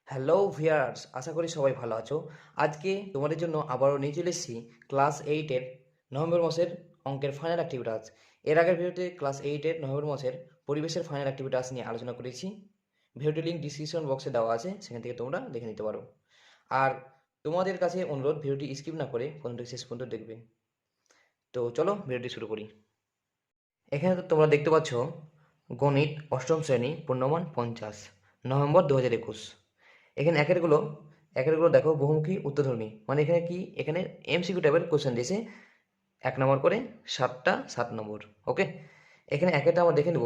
Hello viewers, আশা করি সবাই ভালো আছো। আজকে তোমাদের জন্য আবারও নিয়ে চলে এসেছি ক্লাস এইটের নভেম্বর মাসের অঙ্কের ফাইনাল অ্যাক্টিভিটাস। এর আগের ভিডিওতে ক্লাস এইটের নভেম্বর মাসের পরিবেশের ফাইনাল অ্যাক্টিভিটাস নিয়ে আলোচনা করেছি। ভিডিওটির লিঙ্ক ডিসক্রিপশন বক্সে দেওয়া আছে, সেখান থেকে তোমরা দেখে নিতে পারো। আর তোমাদের কাছে অনুরোধ, ভিডিওটি স্কিপ না করে প্রথম থেকে শেষ পর্যন্ত দেখবে। তো চলো ভিডিওটি শুরু করি। এখানে তো তোমরা দেখতে পাচ্ছ গণিত অষ্টম শ্রেণী পূর্ণমান 50 নভেম্বর 2021। এখানে একেরগুলো দেখো বহুমুখী উত্তরধর্মী, মানে এখানে কি, এখানে এমসিকিউ টাইপের কোশ্চেন দিয়েছে 1 নম্বর করে 7 নম্বর। ওকে, এখানে একেটা আমরা দেখে নেব।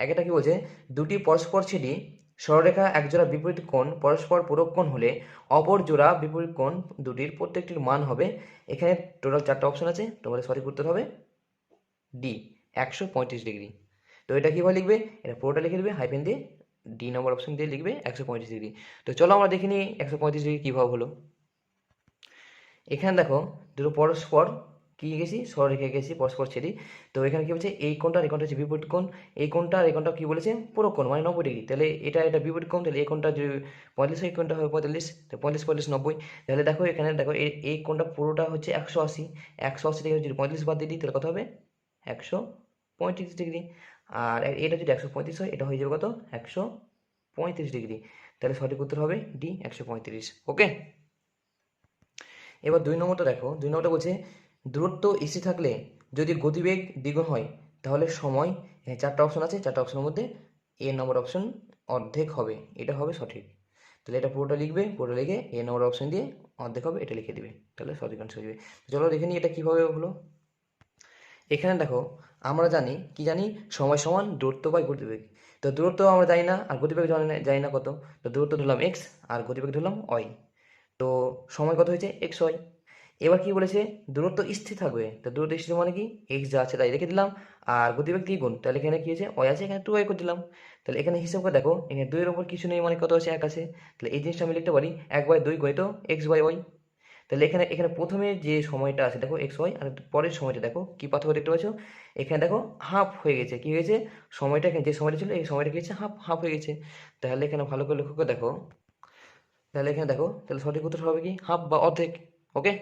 একেটা কি বলছে, দুটি পরস্পর ছেদি সরলরেখা একজোড়া বিপরীত কোণ পরস্পর পূরক কোণ হলে অপর জোড়া বিপরীত কোণ দুটির প্রত্যেকটির মান হবে। এখানে টোটাল 4টা অপশন আছে, তোমাদের সঠিক উত্তর হবে ডি, 135 ডিগ্রি। তো এটা কীভাবে লিখবে, এটা পুরোটা লিখে দেবে হাইফেন দিয়ে, ডি নম্বর অপশন দিয়ে লিখবে 135 ডিগ্রি। তো চলো আমরা দেখে নিই 135 ডিগ্রি কীভাবে হলো। এখানে দেখো দুটো পরস্পর কি গেছি, সরলরেখা গেছি পরস্পর ছেদি। তো এখানে কি বলছে, এই কোণটা আর এই কোণটা হচ্ছে বিপরীত কোণ, এই কোণটা আর এই কোণটা কি বলেছে, পুরো কোণ মানে 90 ডিগ্রি। তাহলে এটা বিপরীত কোণ, তাহলে এই কোণটা যদি 45 হয়, এই কোণটা হবে 45, তো 45 45 90। তাহলে দেখো এখানে দেখো এই কোণটা পুরোটা হচ্ছে 180, 180 থেকে যদি 45 বাদ দিয়ে দিই তাহলে কত হবে, 135 ডিগ্রি। আর এটা যদি 135 হয়, এটা হয়ে যাবে কত, 135 ডিগ্রি। তাহলে সঠিক উত্তর হবে ডি, 135। ওকে, এবার 2 নম্বরটা দেখো। 2 নম্বরটা বলছে দূরত্ব স্থির থাকলে যদি গতিবেগ দ্বিগুণ হয় তাহলে সময়, 4টা অপশন আছে, 4টা অপশনের মধ্যে এ নম্বর অপশন অর্ধেক হবে, এটা হবে সঠিক। তাহলে এটা পুরোটা লিখবে, পুরোটা লিখে এ নম্বর অপশন দিয়ে অর্ধেক হবে এটা লিখে দিবে, তাহলে সঠিক আনসার হয়ে যাবে। চলো দেখে নিই এটা কীভাবে হলো। এখানে দেখো আমরা জানি কি জানি, সময় সমান দূরত্ব বাই গতিবেগ। তো দূরত্ব আমরা জানি না আর গতিবেগ জানি না কত। তো দূরত্ব ধরলাম এক্স আর গতিবেগ ধরলাম ওয়াই। তো সময় কত হয়েছে, এক্স ওয়াই। এবার কি বলেছে, দূরত্ব স্থির থাকবে। তো দূরত্ব স্থির মানে কি, এক্স যা আছে তাই রেখে দিলাম, আর গতিবেগ দ্বিগুণ, তাহলে এখানে কি হয়েছে, ওয়াই আছে, এখানে 2y করে দিলাম। তাহলে এখানে হিসাব করে দেখো, এখানে 2 এর ওপর কিছু নেই মানে কত আছে, 1 আছে। তাহলে এই জিনিসটা আমি লিখতে পারি 1/2 গণিত এক্স বাই ওয়াই। তাহলে এখানে এখানে প্রথমে যে সময়টা আছে দেখো এক্স ওয়াই, আর পরের সময়টা দেখো কি পার্থক্য দেখতে পাচ্ছ, এখানে দেখো হাফ হয়ে গেছে। কি হয়েছে, সময়টা এখানে যে সময়টা ছিল এই সময়টা কি হয়েছে, হাফ হাফ হয়ে গেছে। তাহলে এখানে ভালো করে লক্ষ্য করে দেখো, তাহলে এখানে দেখো, তাহলে সঠিক উত্তর হবে কি, হাফ বা অর্ধেক। ওকে,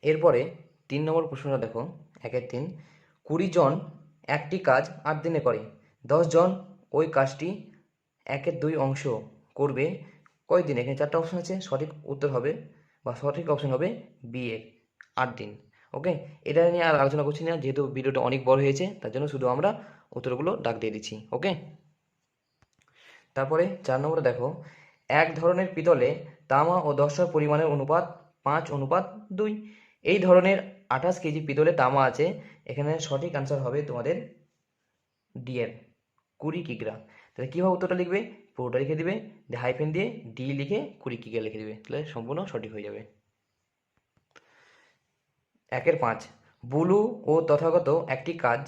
এরপরে 3 নম্বর প্রশ্নটা দেখো, 1-3। 20 জন একটি কাজ 8 দিনে করে, 10 জন ওই কাজটি 1/2 অংশ করবে কয় দিন। এখানে 4টা অপশন আছে, সঠিক উত্তর হবে বা সঠিক অপশন হবে বি এর 8 দিন। ওকে, এটা নিয়ে আর আলোচনা করছি না, যেহেতু ভিডিওটা অনেক বড় হয়েছে, তার জন্য শুধু আমরা উত্তরগুলো দাগ দিয়ে দিচ্ছি। ওকে, তারপরে 4 নম্বরে দেখো, এক ধরনের পিতলে তামা ও দস্তার পরিমাণের অনুপাত 5:2। এই ধরনের 28 কেজি পিতলে তামা আছে। এখানে সঠিক আনসার হবে তোমাদের ডি এর 20 কিগ্রা। তাহলে কীভাবে উত্তরটা লিখবে, পুরোটা লিখে দিবে, হাইফেন দিয়ে ডি লিখে 20 কিগ্রা লিখে দিবে, তাহলে সম্পূর্ণ সঠিক হয়ে যাবে। 1-5। বুলু ও তথাগত একটি কাজ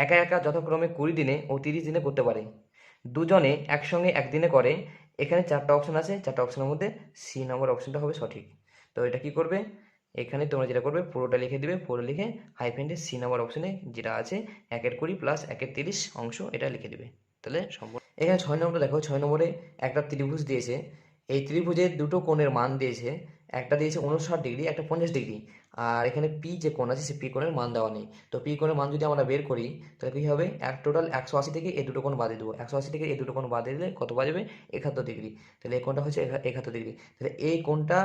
একা একা যথাক্রমে 20 দিনে ও 30 দিনে করতে পারে। দুজনে একসঙ্গে একদিনে করে। এখানে 4টা অপশন আছে, 4টা অপশনের মধ্যে সি নম্বর অপশনটা হবে সঠিক। তো এটা কি করবে, এখানে তোমরা যেটা করবে পুরোটা লিখে দিবে, পুরো লিখে হাইফেন দিয়ে সি নম্বর অপশনে যেটা আছে 1/20 প্লাস 1/30 অংশ, এটা লিখে দিবে, তাহলে সম্পূর্ণ। এখানে 6 নম্বরটা দেখো, 6 নম্বরে একটা ত্রিভুজ দিয়েছে। এই ত্রিভুজের দুটো কোণের মান দিয়েছে, একটা দিয়েছে 59 ডিগ্রি, একটা 50 ডিগ্রি। আর এখানে পি যে কোণ আছে, সে পি কোণের মান দেওয়া নেই। তো পি কোণের মান যদি আমরা বের করি তাহলে কী হবে, টোটাল 180 থেকে এই দুটো কোণ বাদে দেবো, 180 থেকে এই দুটো কোণ বাদে দিলে কত বাজবে, 71 ডিগ্রি। তাহলে এই কোণটা হচ্ছে 71 ডিগ্রি। তাহলে এই কোণটা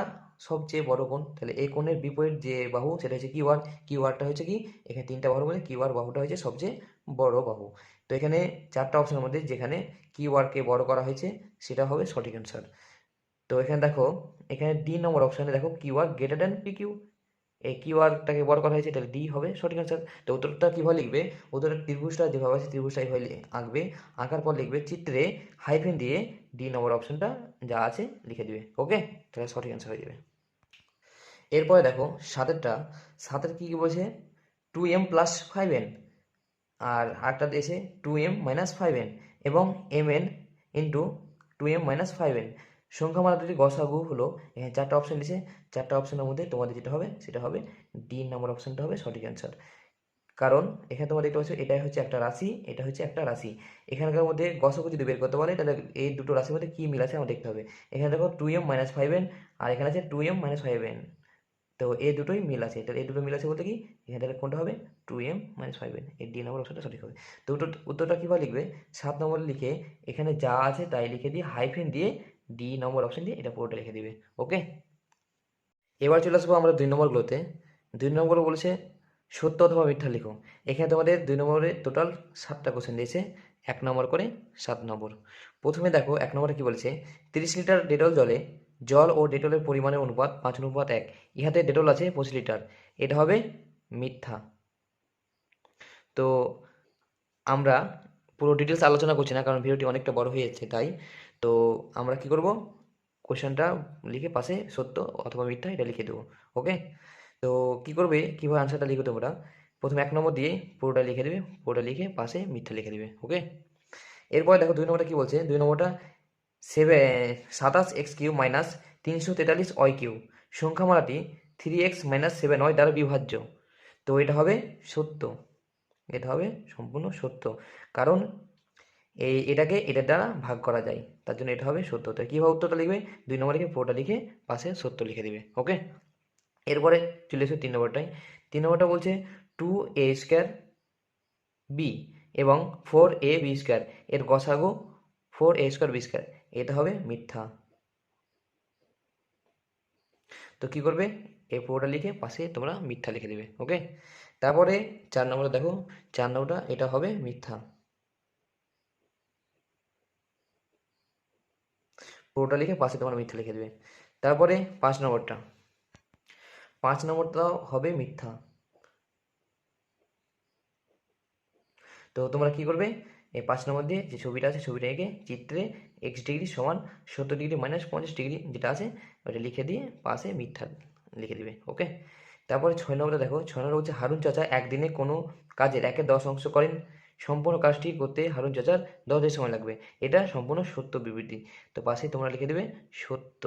সবচেয়ে বড় কোণ। তাহলে এই কোণের বিপরীত যে বাহু সেটা হচ্ছে কিউ আর। কিউ আরটা হচ্ছে কি, এখানে 3টা বাহুর মধ্যে কিউ আর বাহুটা হচ্ছে সবচেয়ে বড় বাহু। তো এখানে 4টা অপশনের মধ্যে যেখানে কিউ আরকে বড় করা হয়েছে সেটা হবে সঠিক অ্যান্সার। তো এখানে দেখো, এখানে ডি নম্বর অপশানে দেখো Q R greater than P Q, এই কিউ আরটাকে বড় করা হয়েছে, তাহলে ডি হবে সঠিক অ্যান্সার। তো উত্তরটা কীভাবে লিখবে, উত্তরের ত্রিভুজটা যেভাবে আছে ত্রিভুজটা এইভাবে আঁকবে, আঁকার পর লিখবে চিত্রে হাইফেন দিয়ে ডি নম্বর অপশনটা যা আছে লিখে দিবে। ওকে, তাহলে সঠিক অ্যান্সার হয়ে যাবে। এরপরে দেখো 7এরটা, 7এর কী কী বলছে, 2m + 5n, আর আরেকটা দিয়েছে 2m - 5n এবং mn ইন্টু 2m - 5n। সংখ্যামালা দুটি গসাগু হলো। এখানে 4টা অপশন দিয়েছে, 4টা অপশনের মধ্যে তোমাদের যেটা হবে সেটা হবে ডি নম্বর অপশনটা হবে সঠিক অ্যান্সার। কারণ এখানে তোমরা দেখতে পাচ্ছ এটাই হচ্ছে একটা রাশি, এটা হচ্ছে একটা রাশি। এখানকার মধ্যে গসক যদি বের করতে বলে তাহলে এই দুটো রাশির মধ্যে কী মিল আছে আমার দেখতে হবে। এখানে দেখো 2m - 5n আর এখানে আছে 2m - 5n। তো এই দুটোই মিল আছে, তাহলে এই দুটো মিল আছে বলতে কি এখানে তাহলে কোনটা হবে 2m - 5n, এই ডি নম্বর অপশনটা সঠিক হবে। তো উত্তরটা কীভাবে লিখবে, 7 নম্বরে লিখে এখানে যা আছে তাই লিখে দিয়ে হাইফেন দিয়ে ডি নম্বর অপশন দিয়ে এটা পুরোটা লিখে দিবে। ওকে, এবার চলে আসবো আমরা 2 নম্বরগুলোতে। 2 নম্বর বলেছে সত্য অথবা মিথ্যা লিখো। এখানে তোমাদের 2 নম্বরে টোটাল 7টা কোশ্চেন দিয়েছে, 1 নম্বর করে 7 নম্বর। প্রথমে দেখো 1 নম্বরে কি বলেছে, 30 লিটার ডেটল জলে জল ও ডেটলের পরিমাণের অনুপাত 5:1। ইহাতে ডেটল আছে 25 লিটার, এটা হবে মিথ্যা। তো আমরা পুরো ডিটেলস আলোচনা করছি না, কারণ ভিডিওটি অনেকটা বড় হয়ে যাচ্ছে, তাই তো আমরা কি করব, কোশ্চেনটা লিখে পাশে সত্য অথবা মিথ্যা এটা লিখে দেবো। ওকে, তো কি করবে, কীভাবে আনসারটা লিখবে তোমরা, প্রথমে 1 নম্বর দিয়ে পুরোটা লিখে দেবে, পুরোটা লিখে পাশে মিথ্যা লিখে দেবে। ওকে, এরপরে দেখো 2 নম্বরটা কী বলছে, 2 নম্বরটা 27x³ - 343y³ সংখ্যামালাটি 3x - 7y দ্বারা বিভাজ্য। তো এটা হবে সত্য, এটা হবে সম্পূর্ণ সত্য, কারণ এটাকে এটার দ্বারা ভাগ করা যায়, তার জন্য এটা হবে সত্য। তো কীভাবে উত্তরটা লিখবে, 2 নম্বর লিখে পুরোটা লিখে পাশে সত্য লিখে দিবে। ওকে, এরপরে চলে এসো 3 নম্বরটায়। 3 নম্বরটা বলছে 2a² b এবং 4ab² এর গসাগু 4a² b², এটা হবে মিথ্যা। তো কি করবে, এই পুরোটা লিখে পাশে তোমরা মিথ্যা লিখে দেবে। ওকে, তারপরে 4 নম্বরটা দেখো, 4 নম্বরটা এটা হবে মিথ্যা, পুরোটা লিখে পাশে তোমরা মিথ্যা লিখে দেবে। তারপরে 5 নম্বরটা, 5 নম্বরটাও হবে মিথ্যা। তো তোমরা কি করবে, এই 5 নম্বর দিয়ে যে ছবিটা আছে ছবিটা এঁকে চিত্রে x° সমান 70° - 50° যেটা আছে ওটা লিখে দিয়ে পাশে মিথ্যা লিখে দিবে। ওকে, তারপরে 6 নম্বরটা দেখো, 6 নম্বর হচ্ছে হারুন চাচা একদিনে কোনো কাজের 1/10 অংশ করেন, সম্পূর্ণ কাজটি করতে হারুন চাচার 10 দিন সময় লাগবে, এটা সম্পূর্ণ সত্য বিবৃতি। তো পাশে তোমরা লিখে দেবে সত্য।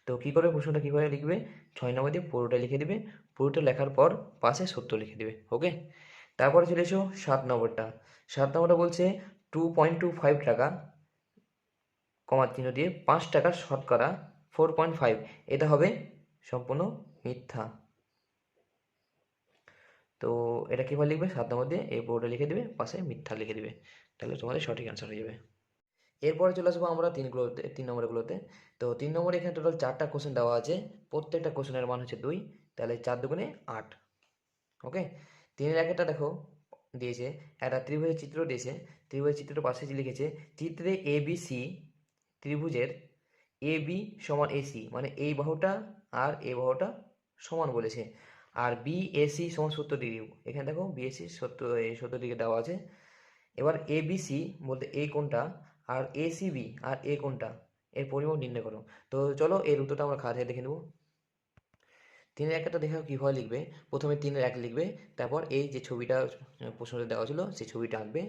তো কী করবে, প্রশ্নটা কীভাবে লিখবে, 6 নম্বর দিয়ে পুরোটা লিখে দিবে, পুরোটা লেখার পর পাশে সত্য লিখে দিবে। ওকে, তারপরে চলে এসো 7 নম্বরটা। 7 নম্বরটা বলছে 2.25 টাকা চিহ্ন দিয়ে 5 টাকার শতকরা 4.5, এটা হবে সম্পূর্ণ মিথ্যা। তো এটা কীভাবে লিখবে, 7 নম্বর দিয়ে এই পুরোটা লিখে দিবে, পাশে মিথ্যা লিখে দিবে, তাহলে তোমাদের সঠিক অ্যান্সার হয়ে যাবে। এরপরে চলে আসবো আমরা 3 নম্বরগুলোতে। তো 3 নম্বরে এখানে টোটাল 4টা কোশ্চেন দেওয়া আছে, প্রত্যেকটা কোশ্চেনের মান হচ্ছে 2, তাহলে 4 দুগুণে 8। ওকে, 3-এর একটা দেখো দিয়েছে, একটা ত্রিভুজের চিত্র দিয়েছে, ত্রিভুজের চিত্রের পাশে যে লিখেছে চিত্রে ABC ত্রিভুজের AB সমান AC, মানে এই বাহুটা আর এই বাহুটা সমান বলেছে, আর BAC সমান 70°। এখানে দেখো BAC 70° দেওয়া আছে। এবার ABC বলতে এই কোণটা আর ACB আর এই কোণটা এর পরিমাপ নির্ণয় করো। তো চলো এর উত্তরটা আমরা খাতায় দেখে নেব। 3-এর একটা দেখো কীভাবে লিখবে, প্রথমে 3-এর 1 লিখবে, তারপর এই যে ছবিটা প্রশ্নতে দেওয়া ছিল সেই ছবিটা আঁকবে,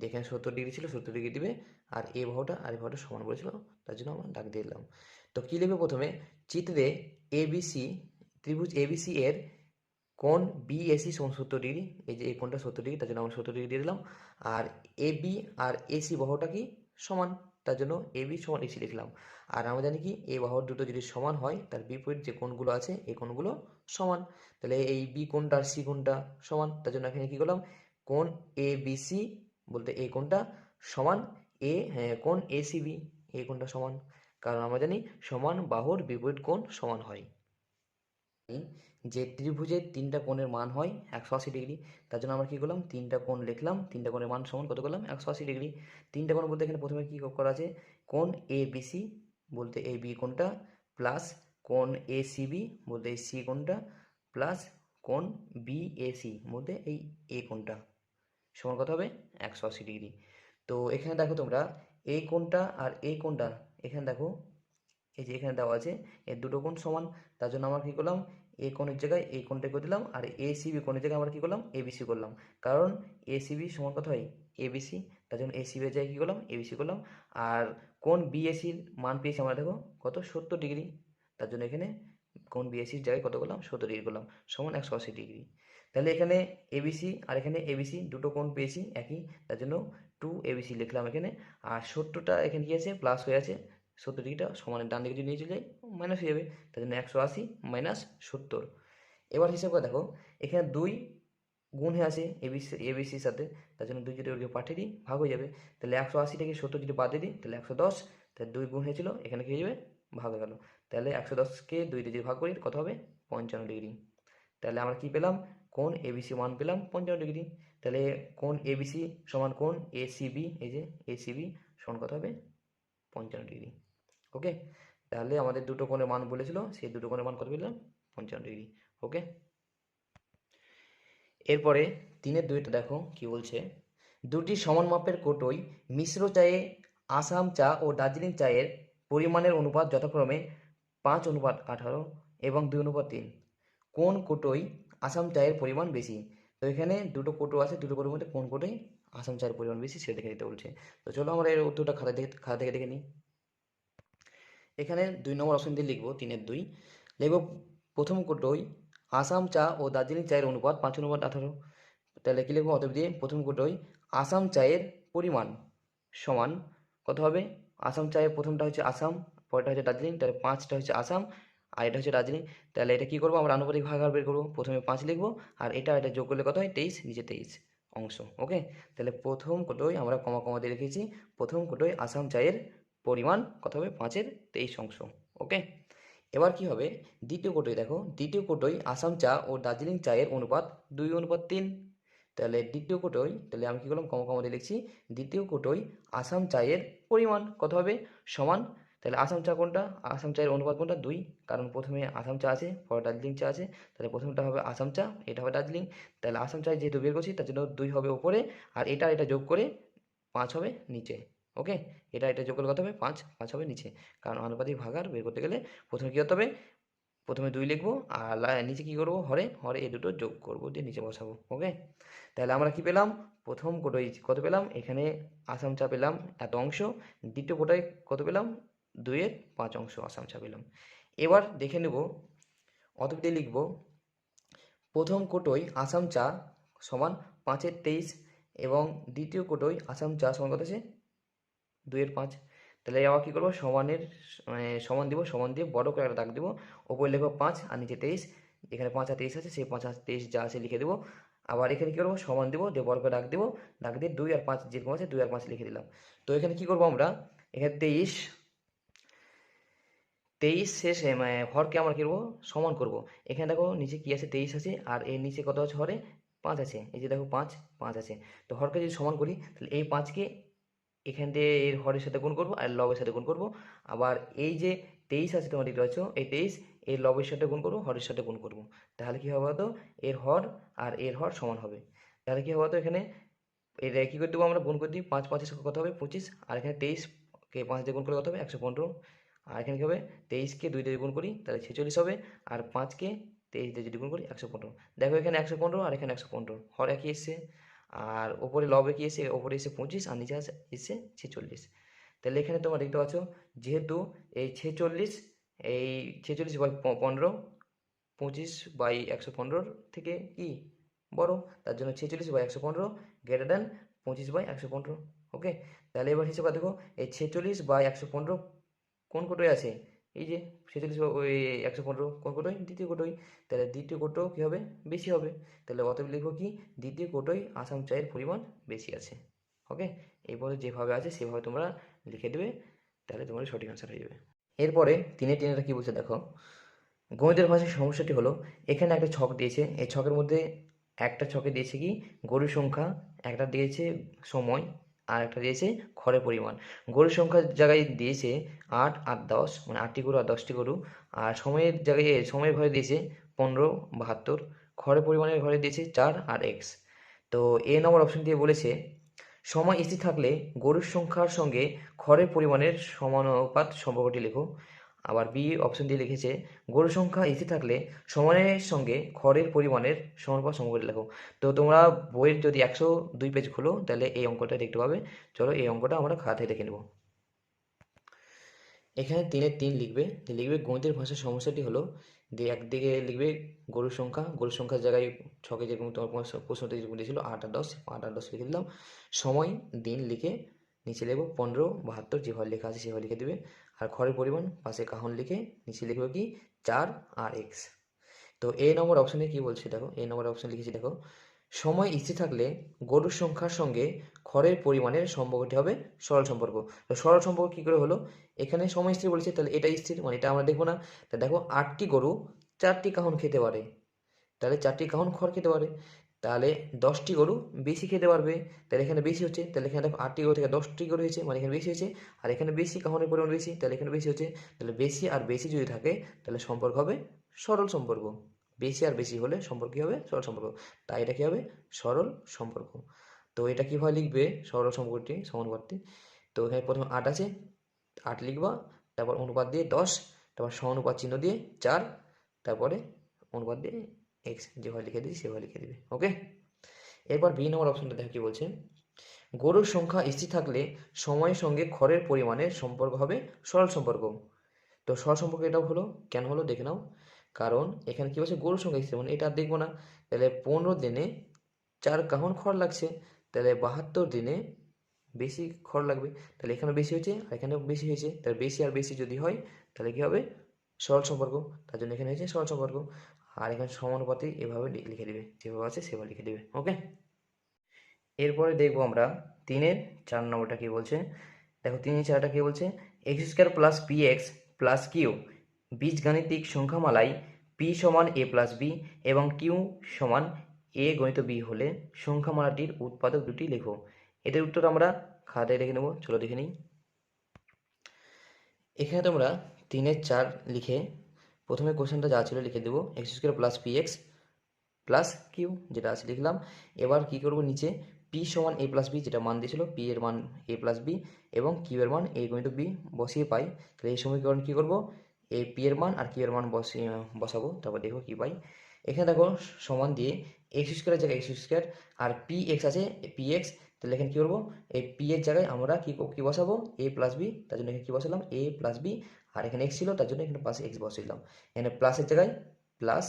যেখানে 70° ছিল 70° দিবে, আর এই বাহুটা আর এই বাহুটা সমান বলেছিল, তার জন্য আমরা দাগ দিয়ে দিলাম। তো কী লিখবে, প্রথমে চিত্রে ABC ত্রিভুজ ABC এর কোণ BAC সমান 70°, এই যে এই কোণটা 70°, তার জন্য আমরা 70° দিয়ে দিলাম, আর AB আর AC বাহুটা কি সমান, তার জন্য AB সমান AC লিখলাম। আর আমরা জানি কি এই বাহুর দুটো যদি সমান হয় তার বিপরীত যে কোণগুলো আছে এই কোণগুলো সমান, তাহলে এই B কোণটা আর C কোণটা সমান, তার জন্য এখানে কী করলাম, কোণ ABC বলতে এই কোণটা সমান কোণ ACB, এই কোণটা সমান, কারণ আমরা জানি সমান বাহুর বিপরীত কোণ সমান হয়। যে ত্রিভুজের 3টা কোণের মান হয় 180°, তার জন্য আমরা কী করলাম, 3টা কোণ লিখলাম, 3টা কোণের মান সমান কত করলাম 180°। 3টা কোণ বলতে এখানে প্রথমে কী করা আছে, কোণ ABC বলতে এই B কোণটা প্লাস কোণ ACB বলতে এই C কোণটা প্লাস কোণ BAC বলতে এই A কোণটা সমান কত হবে 180°। তো এখানে দেখো তোমরা এই কোণটা আর এই কোণটা, এখানে দেখো এই যে এখানে দেওয়া আছে এর দুটো কোণ সমান, তার জন্য আমরা কী করলাম, এই কোণের জায়গায় এই কোণটা করে দিলাম, আর ACB কোণের জায়গায় আমরা কী করলাম ABC করলাম, কারণ ACB সমান কত হয় ABC, তার জন্য ACB এর জায়গায় কী করলাম ABC করলাম। আর কোণ BACর মান পেয়েছি আমরা দেখো কত 70°, তার জন্য এখানে কোণ BACর জায়গায় কত করলাম 70° করলাম, সমান 180°। তাহলে এখানে এবিসি আর এখানে এবিসি দুটো কোণ পেয়েছি একই, তার জন্য 2 ABC লিখলাম এখানে। আর 70টা এখানে কি আছে, প্লাস হয়ে আছে, 70 ডিগ্রিটা সমানের ডান দিকে যদি নিয়ে চলে যাই মাইনাস হয়ে যাবে, তার জন্য 180 মাইনাস 70। এবার হিসাব করে দেখো, এখানে 2 গুণ হয়ে আছে এবিসির সাথে, তার জন্য 2 যদি ওদিকে পাঠিয়ে দিই ভাগ হয়ে যাবে। তাহলে 180 থেকে 70 যদি বাদ দিয়ে দিই তাহলে 110, তাহলে 2 গুণ হয়েছিল, এখানে কি হয়ে যাবে, ভাগ হয়ে গেল। তাহলে 110কে 2 দিয়ে যদি ভাগ করি কত হবে, 55 ডিগ্রি। তাহলে আমরা কি পেলাম, কোণ এবিসি মান পেলাম 55 ডিগ্রি। তাহলে কোণ এবিসি সমান কোণ এসিবি, এই যে এসিবি সমান কত হবে, 55 ডিগ্রি। ওকে, তাহলে আমাদের দুটো কোণের মান বলেছিল, সেই দুটো কোণের মান কত পেলাম, 55 ডিগ্রি। ওকে, এরপরে 3-2টা দেখো কি বলছে, দুটি সমান মাপের কৌটোয় মিশ্র চায়ে আসাম চা ও দার্জিলিং চায়ের পরিমাণের অনুপাত যথাক্রমে 5:18 এবং 2:3। কোন কৌটোয় আসাম চায়ের পরিমাণ বেশি? তো এখানে দুটো কৌটো আছে, দুটো কৌটোর মধ্যে কোন কৌটোয় আসাম চায়ের পরিমাণ বেশি সেটা দেখে দিতে বলছে। তো চলো আমরা এর উত্তরটা খাতা থেকে দেখে নিই। এখানে 2 নম্বর অপশন দিয়ে লিখবো, 3-2 লিখবো, প্রথম কৌটোয় আসাম চা ও দার্জিলিং চায়ের অনুপাত 5:18। তাহলে কি লিখবো, অতএব দিয়ে প্রথম কৌটোয় আসাম চায়ের পরিমাণ সমান কত হবে, আসাম চায়ের প্রথমটা হচ্ছে আসাম, পরেরটা হচ্ছে দার্জিলিং, তাহলে 5টা হচ্ছে আসাম আর এটা হচ্ছে দার্জিলিং। তাহলে এটা কি করবো, আমরা আনুপাতিক ভাগাকার বের করবো। প্রথমে 5 লিখবো আর এটা যোগ করলে কত হয়, 23, নিচে 23 অংশ। ওকে, তাহলে প্রথম কৌটোয় আমরা কমা কমা দিয়ে রেখেছি, প্রথম কৌটোয় আসাম চায়ের পরিমাণ কত হবে, 5-এর 23 অংশ। ওকে, এবার কি হবে, দ্বিতীয় কৌটোয় দেখো, দ্বিতীয় কৌটোয় আসাম চা ও দার্জিলিং চায়ের অনুপাত 2:3। তাহলে দ্বিতীয় কৌটোয়, তাহলে আমি কি করলাম, কমা কমা দিয়ে লিখছি, দ্বিতীয় কৌটোয় আসাম চায়ের পরিমাণ কত হবে, সমান, তাহলে আসাম চা কোনটা, আসাম চায়ের অনুপাত কোনটা, 2, কারণ প্রথমে আসাম চা আছে পরে দার্জিলিং চা আছে, তাহলে প্রথমটা হবে আসাম চা, এটা হবে দার্জিলিং। তাহলে আসাম চা যেহেতু বের করছি তার জন্য 2 হবে উপরে, আর এটা যোগ করে 5 হবে নিচে। ওকে, এটা যোগ করলে কত হবে, 5 হবে নিচে, কারণ আনুপাতিক ভাগাকার বের করতে গেলে প্রথমে কী করতে হবে, প্রথমে 2 লিখবো আর নিচে কী করবো, হরে হরে এই দুটো যোগ করবো দিয়ে নিচে বসাবো। ওকে, তাহলে আমরা কি পেলাম, প্রথম কোটোয় কত পেলাম, এখানে আসাম চা পেলাম এত অংশ, দ্বিতীয় কোটোয় কত পেলাম, 2/5 অংশ আসাম চা পেলাম। এবার দেখে নেব, অতএব দিয়ে লিখবো, প্রথম কোটোয় আসাম চা সমান 5/23 এবং দ্বিতীয় কোটোয় আসাম চা সমান কত আছে, 2/5। তাহলে আবার কী করবো, সমানের সমান দিব, সমান দিয়ে বড় করে একটা দাগ দেবো, ওপরে লিখবো 5 আর নিচে 23, এখানে 5 আর 23 আছে, সেই 5 আর 23 যা আছে লিখে দেবো। আবার এখানে কী করবো, সমান দেবো দিয়ে বড় করে দাগ দেবো, দাগ দিয়ে 2 আর 5 যেরকম আছে 2 আর 5 লিখে দিলাম। তো এখানে কী করবো আমরা, এখানে 23 শেষে হরকে আমরা কী করবো, সমান করব। এখানে দেখো নিচে কী আছে, 23 আছে, আর এর নিচে কত আছে, হরে 5 আছে, এই যে দেখো 5 আছে। তো হরকে যদি সমান করি তাহলে এই 5কে এখান দিয়ে এর হরের সাথে গুণ করবো আর লবের সাথে গুণ করবো। আবার এই যে 23 আছে তোমরা দেখতে পাচ্ছ, এই 23 এর লবের সাথে গুণ করবো, হরের সাথে গুণ করবো। তাহলে কী হবে বলতো, এর হর আর এর হর সমান হবে। তাহলে কী হবে বলতো, এখানে এটা কী করে দেবো, আমরা গুণ করে দিই, 5 5 কত হবে, 25, আর এখানে 23কে 5 দিয়ে গুণ করলে কত হবে, 115। আর এখানে কী হবে, 23কে 2 দিয়ে গুণ করি তাহলে 46 হবে, আর 5কে 23 দিয়ে যদি গুণ করি 115। দেখো এখানে 115 আর এখানে 115, হর একই এসছে, আর ওপরে লবে কি এসে, ওপরে এসে 25 আর নিচে এসে 46। তাহলে এখানে তোমরা দেখতে পাচ্ছ, যেহেতু এই 46, এই 46/15, 25/115 থেকে কি বড়, তার জন্য 46/115 গ্রেটার দ্যান 25/115। ওকে, তাহলে এবার হিসেবে দেখো, এই 46/115 কোন কোটোয় আছে, এই যে 46/115 কোন কোটোয়, দ্বিতীয় কোটোয়। তাহলে দ্বিতীয় কোটো কী হবে, বেশি হবে। তাহলে অতএব লিখবো কি, দ্বিতীয় কোটোয় আসাম চায়ের পরিমাণ বেশি আছে। ওকে, এরপরে যেভাবে আছে সেভাবে তোমরা লিখে দেবে, তাহলে তোমার সঠিক অ্যান্সার হয়ে যাবে। এরপরে 3-3 কী বলছে দেখো, গণিতের ভাষার সমস্যাটি হলো, এখানে একটা ছক দিয়েছে, এই ছকের মধ্যে একটা ছকে দিয়েছে কি, গরুর সংখ্যা, একটা দিয়েছে সময়, আর একটা দিয়েছে খড়ের পরিমাণ। গরুর সংখ্যার জায়গায় দিয়েছে 8 আর 10, মানে 8টি গরু আর 10টি গরু, আর সময়ের জায়গায় সময়ের ঘরে দিয়েছে 15/72, খড়ের পরিমাণের ঘরে দিয়েছে 4 আর x। তো এ নম্বর অপশন দিয়ে বলেছে, সময় স্থির থাকলে গরুর সংখ্যার সঙ্গে খড়ের পরিমাণের সমানুপাত সম্পর্কটি লেখো। আবার বি অপশন দিয়ে লিখেছে, গরুর সংখ্যা স্থির থাকলে সময়ের সঙ্গে খড়ের পরিমাণের সমানুপাত সম্পর্কটি লেখো। তো তোমরা বইয়ের যদি 102 পেজ খোলো তাহলে এই অঙ্কটা দেখতে পাবে। চলো এই অঙ্কটা আমরা খাতায় দেখে নেব। এখানে 3-3 লিখবে, লিখবে গণিতের ভাষার সমস্যাটি হলো, দিয়ে একদিকে লিখবে গরুর সংখ্যার জায়গায় ছকে যেরকম তোমার প্রশ্নতে যেরকম দিয়েছিল 8 আর 10, 8 আর 10 লিখে দিলাম। সময় দিন লিখে নিচে লিখবো 15, 72 যেভাবে লেখা আছে সেভাবে লিখে দেবে। আর ঘরের পরিমাণ পাশে কাহন লিখে নিচে লিখবে কি 4 আর এক্স। তো এ নম্বর অপশানে কি বলছে দেখো, এ নম্বর অপশান লিখেছি দেখো, সময় স্থির থাকলে গরুর সংখ্যার সঙ্গে খড়ের পরিমাণের সম্পর্কটি হবে সরল সম্পর্ক। তো সরল সম্পর্ক কী করে হলো, এখানে সময় স্থির বলেছে তাহলে এটা স্থির, মানে এটা আমরা দেখবো না। তা দেখো 8টি গরু 4টি কাহন খেতে পারে, তাহলে 4টি কাহন খড় খেতে পারে, তাহলে 10টি গরু বেশি খেতে পারবে, তাহলে এখানে বেশি হচ্ছে, তাহলে এখানে দেখো 8টি গরু থেকে 10টি গরু হয়েছে, মানে এখানে বেশি হয়েছে, আর এখানে বেশি কাহনের পরিমাণ বেশি, তাহলে এখানে বেশি হচ্ছে, তাহলে বেশি আর বেশি যদি থাকে তাহলে সম্পর্ক হবে সরল সম্পর্ক। বেশি আর বেশি হলে সম্পর্ক কী হবে, সরল সম্পর্ক। তাই এটা কী হবে, সরল সম্পর্ক। তো এটা কীভাবে লিখবে সরল সম্পর্কটি, সমানুপাতটি, তো এখানে প্রথমে 8 আছে, 8 লিখবা, তারপর অনুপাত দিয়ে 10, তারপর সমানুপাত চিহ্ন দিয়ে 4, তারপরে অনুপাত দিয়ে এক্স যেভাবে লিখে দিয়েছি সেভাবে লিখে দিবে। ওকে, এরপর বি নম্বর অপশনটা দেখো কি বলছে, গরুর সংখ্যা স্থির থাকলে সময়ের সঙ্গে খড়ের পরিমাণের সম্পর্ক হবে সরল সম্পর্ক। তো সরল সম্পর্ক এটাও হলো, কেন হলো দেখে নাও। কারণ এখানে কি বলছে, গরুর সংখ্যা স্থির, মানে এটা আর দেখবো না, তাহলে 15 দিনে 4 কাহন খড় লাগছে, তাহলে 72 দিনে বেশি খড় লাগবে, তাহলে এখানে বেশি হয়েছে আর এখানেও বেশি হয়েছে, তাহলে বেশি আর বেশি যদি হয় তাহলে কী হবে, সরল সম্পর্ক। তার জন্য এখানে হয়েছে সরল সম্পর্ক। আর এখানে সমানুপাতে এভাবে লিখে দিবে, যেভাবে আছে সেভাবে লিখে দিবে। ওকে, এরপরে দেখবো আমরা 3-এর 4 নম্বরটা কী বলছে। দেখো 3-এর 4টা কী বলছে, X square plus P X plus Q বীজগাণিতিক সংখ্যামালায় পি সমান এ প্লাস বি এবং কিউ সমান এ গণিত বি হলে সংখ্যামালাটির উৎপাদক দুটি লেখো। এদের উত্তর আমরা খাতায় লিখে নেব, চলো দেখে নিই। এখানে তোমরা 3-এর 4 লিখে প্রথমে কোশ্চেনটা যা ছিল লিখে দেবো, X square plus P X plus Q যেটা আছে লিখলাম। এবার কি করব, নিচে পি সমান এ প্লাস বি যেটা মান দিয়েছিল, পি এর মান এ প্লাস বি এবং কিউ এর মান এ গুণিত বি বসিয়ে পাই। তাহলে এই সমীকরণ কী করবো, এই পি এর মান আর কিউ এর মান বসাবো, তারপর দেখো কী পাই। এখানে দেখো সমান দিয়ে এক্স স্কোয়ারের জায়গায় এক্স স্কোয়ার আর পি এক্স আছে পি এক্স, তাহলে এখানে কী করবো, এই পি এর জায়গায় আমরা কী বসাবো, এ প্লাস বি, তার জন্য এখানে কী বসালাম এ প্লাস বি, আর এখানে এক্স ছিল তার জন্য এখানে পাশে এক্স বসিয়ে এখানে প্লাসের জায়গায় প্লাস,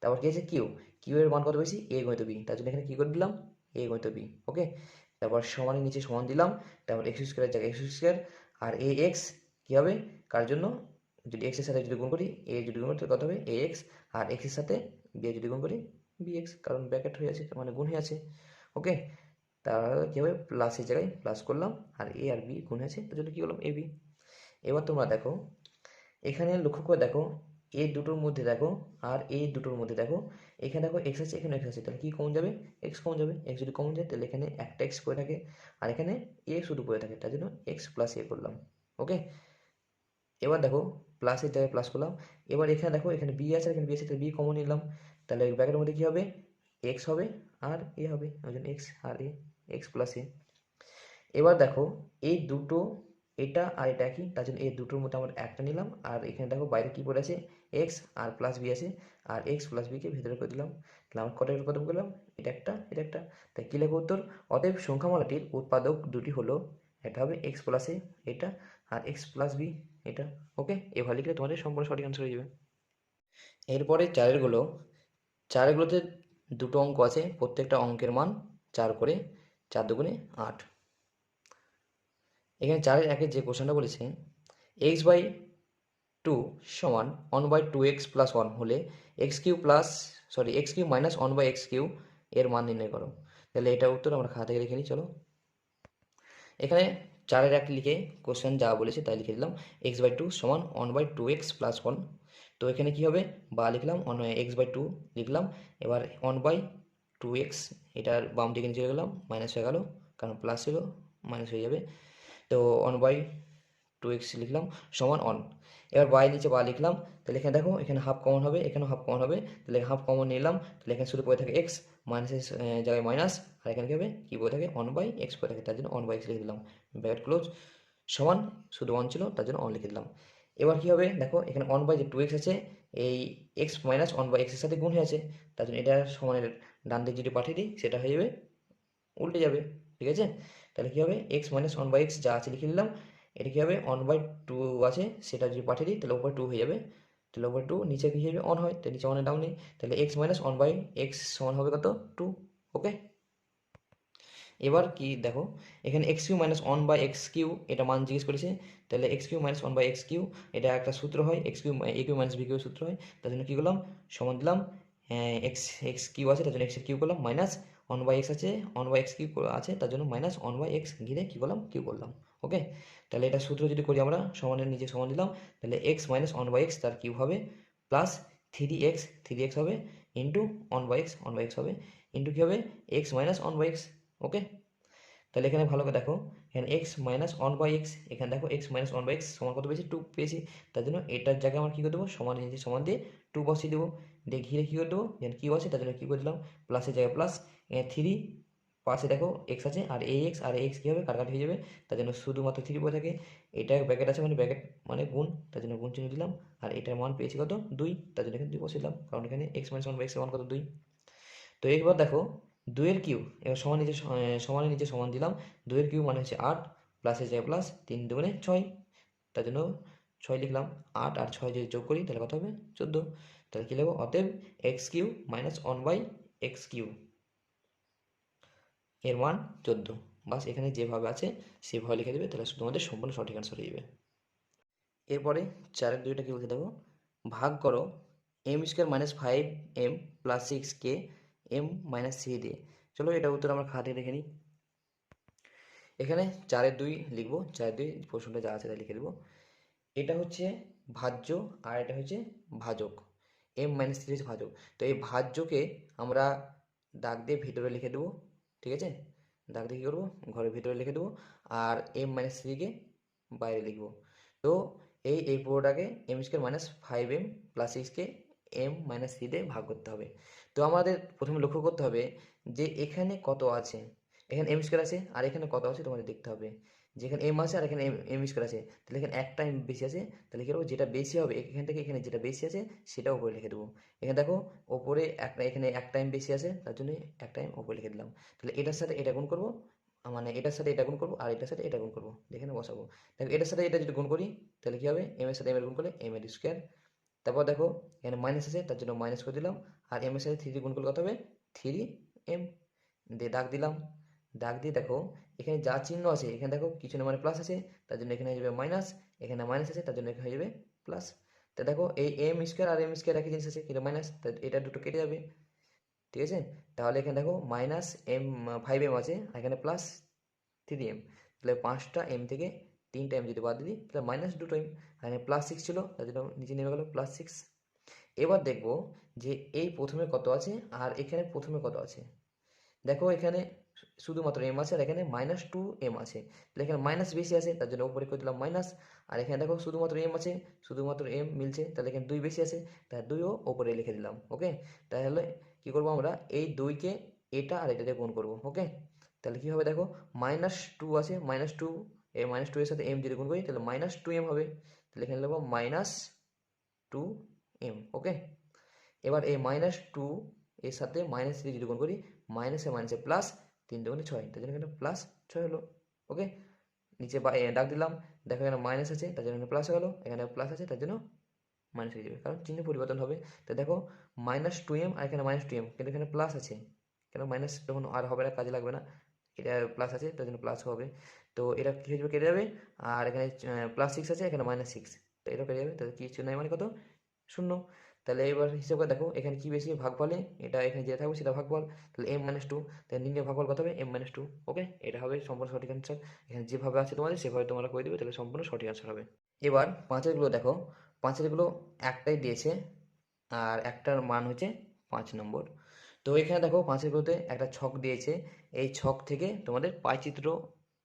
তারপর কী আছে কিউ, কিউ এর মান কত বেশি এ গণিত বি, তার জন্য এখানে কী করে দিলাম এ গণিত বি। ওকে, তারপর সমানের নিচে সমান দিলাম, তারপর এক্স স্কোয়ারের জায়গায় এক্স স্কোয়ার আর এ এক্স কী হবে, কার জন্য, যদি এক্সের সাথে যদি গুণ করি এ যদি গুণ করি কত হবে এ এক্স, আর এক্সের সাথে বি যদি গুণ করি বি এক্স, কারণ ব্র্যাকেট হয়ে আছে মানে গুণ হয়ে আছে। ওকে, তাহলে কী হবে, প্লাসের জায়গায় প্লাস করলাম আর এ আর বি গুণ আছে, তার জন্য কী করলাম এ বি। এবার তোমরা দেখো এখানে লক্ষ্য করে দেখো, এই দুটোর মধ্যে দেখো আর এই দুটোর মধ্যে দেখো, এখানে দেখো এক্স আছে এখানে এক্স আছে, তাহলে কি কমন যাবে, এক্স কমন যাবে। এক্স যদি কমন যায় তাহলে এখানে একটা এক্স পড়ে থাকে আর এখানে এ শুধু পড়ে থাকে, তার জন্য এক্স প্লাস এ করলাম। ওকে, এবার দেখো প্লাসের জায়গায় প্লাস করলাম। এবার এখানে দেখো এখানে বি আছে এখানে বি আছে, তাহলে বি কমন নিলাম, তাহলে ব্র্যাকেটের মধ্যে কী হবে, এক্স হবে আর এ হবে, ওই জন্য এক্স আর এ, এক্স প্লাস এ। এবার দেখো এই দুটো, এটা আর এটা একই, তার জন্য এই দুটোর মধ্যে আমরা একটা নিলাম, আর এখানে দেখো বাইরে কী পড়ে আছে এক্স আর প্লাস বি আছে, আর এক্স প্লাস বিকে ভেতরে করে দিলাম, তাহলে আমরা কত করলাম, এটা একটা এটা একটা, তাই কী লেখো উত্তর, অতএব সংখ্যামালাটির উৎপাদক দুটি হলো, এটা হবে এক্স প্লাস এ এটা আর এক্স প্লাস বি এটা। ওকে, এভাবে লিখলে তোমাদের সম্পূর্ণ সঠিক আনসার হয়ে যাবে। এরপরে চারেরগুলোতে দুটো অঙ্ক আছে, প্রত্যেকটা অঙ্কের মান 4 করে, 4 দুগুণে 8। এখানে 4-এর যে কোশ্চেনটা বলেছে, এক্স বাই 2 সমান 1/2x প্লাস 1 হলে x Q minus 1/x Q এর মান নির্ণয় করো। তাহলে এটা উত্তর আমরা খাতা থেকে লিখে নিই, চলো। এখানে 4-এর লিখে কোশ্চেন যা বলেছে তাই লিখে দিলাম, x/2 সমান 1/2x প্লাস 1। তো এখানে কী হবে, বা লিখলাম x/2 লিখলাম, এবার 1/2x এটার বাম দিকে নিচে গেলাম মাইনাস হয়ে গেল, কারণ প্লাস ছিল মাইনাস হয়ে যাবে, তো 1/2x লিখলাম সমান 1। এবার বাই নিচে বা লিখলাম, তাহলে এখানে দেখো এখানে হাফ কমন হবে এখানেও হাফ কমন হবে, তাহলে হাফ কমন নিলাম, তাহলে এখানে শুধু পড়ে থাকে এক্স, মাইনাসের জায়গায় মাইনাস, আর এখানে কী হবে কী পড়ে থাকে 1/x পড়ে থাকে, তার জন্য 1/x লিখে দিলাম, ব্র্যাকেট ক্লোজ, সমান শুধু 1 ছিল তার জন্য 1 লিখে দিলাম। এবার কী হবে দেখো এখানে 1/2x আছে, এই এক্স মাইনাস 1/x এর সাথে গুণ হয়ে আছে, তার জন্য এটা সমানের ডান দিক যদি পাঠিয়ে দিই সেটা হয়ে যাবে উল্টে যাবে, ঠিক আছে। তাহলে কী হবে এক্স মাইনাস 1/x যা আছে লিখে নিলাম, এটা কী হবে 1/2 আছে সেটা যদি পাঠিয়ে দিই তাহলে উপরে 2 হয়ে যাবে, তাহলে ওভার টু নিচে কি হিসেবে অন হয়, তাহলে নিচে অনে ডাউনে, তাহলে x minus one by x সমান হবে কত 2। ওকে, এবার কি দেখো এখানে X Q minus one by X Q এটা মান জিজ্ঞেস করেছে, তাহলে X Q minus one by X Q এটা একটা সূত্র হয়, X Q A Q minus B Q সূত্র হয়। তার জন্য কী করলাম, সমান দিলাম এক্স এক্স কিউ আছে তার জন্য এক্সের কিউ করলাম, মাইনাস ওয়ান বাই এক্স আছে ওয়ান বাই এক্স কিউ আছে তার জন্য মাইনাস ওয়ান বাই এক্স ঘিরে কী করলাম কিউ করলাম। ওকে, তাহলে এটা সূত্র যদি করি আমরা সমানের নিচে সমান দিলাম, তাহলে x minus one by x তার কিউ হবে প্লাস থ্রি এক্স হবে ইন্টু ওয়ান বাই এক্স হবে ইন্টু কী হবে x minus one by x. Okay, তাহলে এখানে ভালো করে দেখো, এখানে x minus one by x, এখানে দেখো x minus one by x সমান কত পেয়েছি 2 পেয়েছি, তার জন্য এটার জায়গায় আমরা কী করে দেবো সমান নিচে সমান দিয়ে 2 বসিয়ে দেবো, দিয়ে ঘিরে কী করে দেবো যেন কী আছে তার জন্য কী করে দিলাম প্লাসের জায়গায় প্লাস, থ্রি পাশে দেখো এক্স আছে আর এ এক্স কী হবে কাটাকাটি হয়ে যাবে, তার জন্য শুধুমাত্র থ্রি পড়ে থাকে, এটা ব্র্যাকেট আছে মানে ব্র্যাকেট মানে গুণ, তার জন্য গুণ চিহ্ন দিলাম, আর এটার মান পেয়েছি কত 2, তার জন্য এখানে 2 বসিয়ে দিলাম, কারণ এখানে x minus one by x সমান কত 2। তো এবার দেখো 2 এর কিউ এবার সমানের নিচে সমান দিলাম, 2 এর কিউ মানে হচ্ছে 8 প্লাসে যায় প্লাস 3 দুগুণে 6, তার জন্য 6 লিখলাম, 8 আর 6 যদি যোগ করি তাহলে কত হবে 14, তাহলে কী লিখবো অতএব X Q minus one by X Q এর মান 14। বাস এখানে যেভাবে আছে সেভাবে লিখে দেবে, তাহলে শুধু আমাদের সম্পূর্ণ সঠিক আনসার হয়ে যাবে। এরপরে 4-এর 2টা কী বলছে দেখো, ভাগ করো M square minus 5m plus 6k M minus 3 দিয়ে। চলো এটা উত্তর আমরা খাতে দেখে নিই। এখানে 4-এর 2 লিখবো, 4-এর 2 প্রশ্নটা যা আছে তাই লিখে দেবো। এটা হচ্ছে ভাজ্য আর এটা হচ্ছে ভাজক, এম মাইনাস 3 হচ্ছে ভাজক, তো এই ভাজ্যকে আমরা দাগ দিয়ে ভিতরে লিখে দেবো, ঠিক আছে, দাগ দিয়ে কী করবো ঘরের ভিতরে লিখে দেবো, আর এম মাইনাস 3কে বাইরে লিখবো। তো এই পুরোটাকে m square minus 5m plus 6কে এম মাইনাস 3 দিয়ে ভাগ করতে হবে। তো আমাদের প্রথমে লক্ষ্য করতে হবে যে এখানে কত আছে, এখানে এম স্কোয়ার আছে আর এখানে কত আছে তোমাদের দেখতে হবে, যেখানে এম আছে আর এখানে এম স্কোয়ার আছে, তাহলে এখানে একটা এম বেশি আছে, তাহলে কী করবো যেটা বেশি হবে এখান থেকে এখানে যেটা বেশি আছে সেটা উপরে লিখে দেবো। এখানে দেখো ওপরে একটা এখানে একটা এম বেশি আছে তার জন্য একটা এম উপরে লিখে দিলাম, তাহলে এটার সাথে এটা গুণ করবো, মানে এটার সাথে এটা গুণ করবো আর এটার সাথে এটা গুণ করবো, এখানে বসাবো। দেখো এটার সাথে এটা যদি গুণ করি তাহলে কী হবে এম এর সাথে এম এর গুণ করলে এম এর স্কোয়ার, তারপর দেখো এখানে মাইনাস আছে তার জন্য মাইনাস করে দিলাম, আর এম এর সাথে 3 গুণ করলে কত হবে 3m, দিয়ে দাগ দিলাম, দাগ দিয়ে দেখো এখানে যা চিহ্ন আছে এখানে দেখো কিছু না মানে প্লাস আছে তার জন্য এখানে হয়ে যাবে মাইনাস, এখানে মাইনাস আছে তার জন্য এখানে হয়ে যাবে প্লাস। তা দেখো এই এম স্কোয়ার আর এম স্কোয়ার একই জিনিস আছে কিন্তু মাইনাস, এটা দুটো কেটে যাবে, ঠিক আছে, তাহলে এখানে দেখো মাইনাস এম 5m আছে আর এখানে প্লাস 3m, তাহলে 5টা এম থেকে 3টা এম যদি বাদ দিই তাহলে মাইনাস 2টা এম, আর এখানে প্লাস 6 ছিল তার জন্য নিচে নেমে গেল প্লাস 6। এবার দেখবো যে এই প্রথমে কত আছে আর এখানে প্রথমে কত আছে, দেখো এখানে শুধুমাত্র এম আছে আর এখানে -2m আছে, তাহলে এখানে মাইনাস বেশি আছে তার জন্য উপরে করে দিলাম মাইনাস, আর এখানে দেখো শুধুমাত্র এম আছে শুধুমাত্র এম মিলছে তাহলে এখানে 2 বেশি আছে তাই 2ও উপরে লিখে দিলাম। ওকে, তাহলে কি করব আমরা এই 2কে এটা আর এটা দিয়ে গুণ করব। ওকে, তাহলে কি হবে দেখো -2 আছে -2 এই -2 এর সাথে m যদি গুণ করি তাহলে -2m হবে, তাহলে এখানে লিখব -2m। ওকে, এবার এই -2 এর সাথে -3 যদি গুণ করি মাইনাসে মাইনাসে প্লাস 3 দুগুণে 6, তার জন্য এখানে প্লাস 6 হলো। ওকে, নিচে দাগ দিলাম, দেখো এখানে মাইনাস আছে তার জন্য এখানে প্লাস হয়ে গেলো, এখানে প্লাস আছে তার জন্য মাইনাস হয়ে যাবে কারণ চিহ্ন পরিবর্তন হবে। তো দেখো -2m আর এখানে -2m কিন্তু এখানে প্লাস আছে, কেন মাইনাস যখন আর হবে না কাজে লাগবে না, এটা প্লাস আছে তার জন্য প্লাস হবে, তো এটা কী হয়ে যাবে কেটে যাবে, আর এখানে +6 আছে এখানে -6, তো এটা কেটে যাবে, তাহলে কিছু নাই মানে কত 0। তাহলে এবার হিসাব করে দেখো এখানে কি বেশি ভাগফলে, এটা এখানে যেটা থাকবে সেটা ভাগফল, তাহলে m-2, তাহলে নির্ণয় ভাগফল কত হবে m-2। ওকে, এটা হবে সম্পূর্ণ সঠিক অ্যান্সার, এখানে যেভাবে আছে তোমাদের সেভাবে তোমরা করে দেবে তাহলে সম্পূর্ণ সঠিক অ্যান্সার হবে। এবার 5-এরগুলো দেখো, 5-এরগুলো একটাই দিয়েছে আর একটার মান হচ্ছে 5 নম্বর। তো এখানে দেখো 5-এরগুলোতে একটা ছক দিয়েছে, এই ছক থেকে তোমাদের পাইচিত্র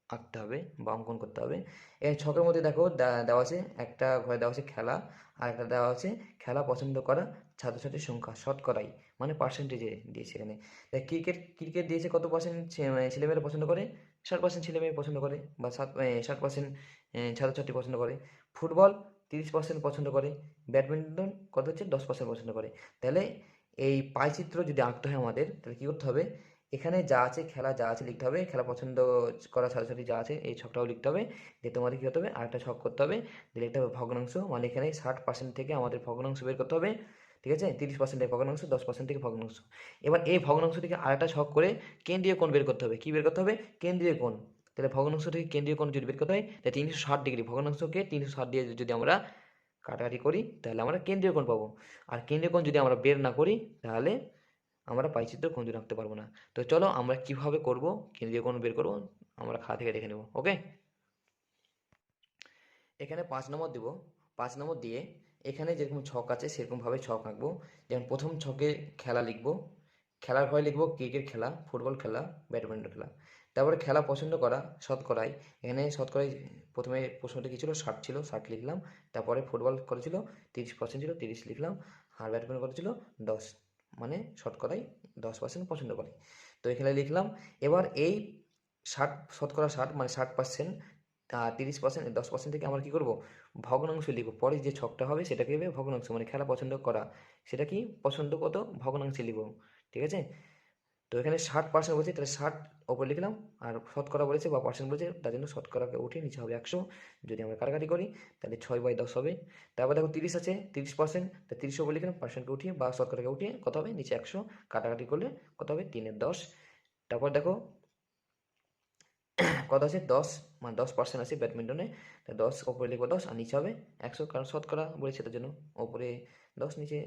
আঁকতে হবে বা অঙ্কন করতে হবে। এই ছকের মধ্যে দেখো দেওয়া আছে একটা ঘরে দেওয়া আছে খেলা, আর একটা দেওয়া আছে খেলা পছন্দ করা ছাত্রছাত্রীর সংখ্যা শতকরাই, মানে পার্সেন্টেজে দিয়েছে এখানে। ক্রিকেট দিয়েছে কত পার্সেন্ট ছেলেমেয়েরা পছন্দ করে, 60% ছেলেমেয়ে পছন্দ করে বা 60% ছাত্রছাত্রী পছন্দ করে। ফুটবল 30% পছন্দ করে, ব্যাডমিন্টন কত হচ্ছে 10% পছন্দ করে। তাহলে এই পাইচিত্র যদি আঁকতে হয় আমাদের তাহলে কী করতে হবে, এখানে যা আছে খেলা যা আছে লিখতে হবে, খেলা পছন্দ করা ছাড়াছাড়ি যা আছে এই ছকটাও লিখতে হবে। দিয়ে তোমাদের কী হতে হবে, আরেকটা ছক করতে হবে, দিয়ে লিখতে হবে ভগ্নাংশ, মানে এখানে 60% থেকে আমাদের ভগ্নাংশ বের করতে হবে, ঠিক আছে? 30% থেকে ভগ্নাংশ, 10% থেকে ভগ্নাংশ। এবার এই ভগ্নাংশ থেকে আরেকটা ছক করে কেন্দ্রীয় কোণ বের করতে হবে। কী বের করতে হবে? কেন্দ্রীয় কোণ। তাহলে ভগ্নাংশ থেকে কেন্দ্রীয় কোণ যদি বের করতে হয় তাহলে 360 ডিগ্রি, ভগ্নাংশকে 360 দিয়ে যদি আমরা কাটাকাটি করি তাহলে আমরা কেন্দ্রীয় কোণ পাবো। আর কেন্দ্রীয় কোণ যদি আমরা বের না করি তাহলে আমরা পাইচিত্র কোণ রাখতে পারবো না। তো চলো আমরা কিভাবে করব কেন্দ্রীয় কোণ বের করব আমরা খাতা থেকে দেখে নেব। ওকে, এখানে 5 নম্বর দিব, 5 নম্বর দিয়ে এখানে যেরকম ছক আছে সেরকমভাবে ছক আঁকবো। যেমন প্রথম ছকে খেলা লিখবো, খেলার ঘরে লিখবো ক্রিকেট খেলা, ফুটবল খেলা, ব্যাডমিন্টন খেলা। তারপরে খেলা পছন্দ করা শতকরায়, এখানে শতকরায় প্রথমে প্রশ্নটা কী ছিল, 60 ছিল, 60 লিখলাম। তারপরে ফুটবল করেছিল 30% ছিল, 30 লিখলাম। আর ব্যাডমিন্টন করেছিল 10, মানে শতকরায় 10% পছন্দ করে, তো এখানে লিখলাম। এবার এই 60 শতকরা 60 মানে 60%, 30% 10% থেকে আমরা কী করবো, ভগ্নাংশ লিখবো। পরে যে ছকটা হবে সেটাকে হবে ভগ্নাংশ, মানে খেলা পছন্দ করা সেটা কি পছন্দ কত ভগ্নাংশে লিখবো, ঠিক আছে? তো এখানে 60% বলছে তাহলে 60 ওপরে লিখলাম, আর শতকরা বলেছে বা পার্সেন্ট বলেছে তার জন্য শতকরাকে উঠিয়ে নিচে হবে 100। যদি আমরা কাটাকাটি করি তাহলে 6/10 হবে। তারপর দেখো 30 আছে, 30%, তা 30 ওপরে লিখলাম, পার্সেন্টকে উঠিয়ে বা শতকরাকে উঠিয়ে কত হবে নিচে 100, কাটাকাটি করলে কত হবে 3/10। তারপর দেখো কত আছে 10, মানে 10% আছে ব্যাডমিন্টনে, তা 10 ওপরে লিখবো 10 আর নিচে হবে 100, কারণ শতকরা বলেছে তার জন্য ওপরে 10 নিচে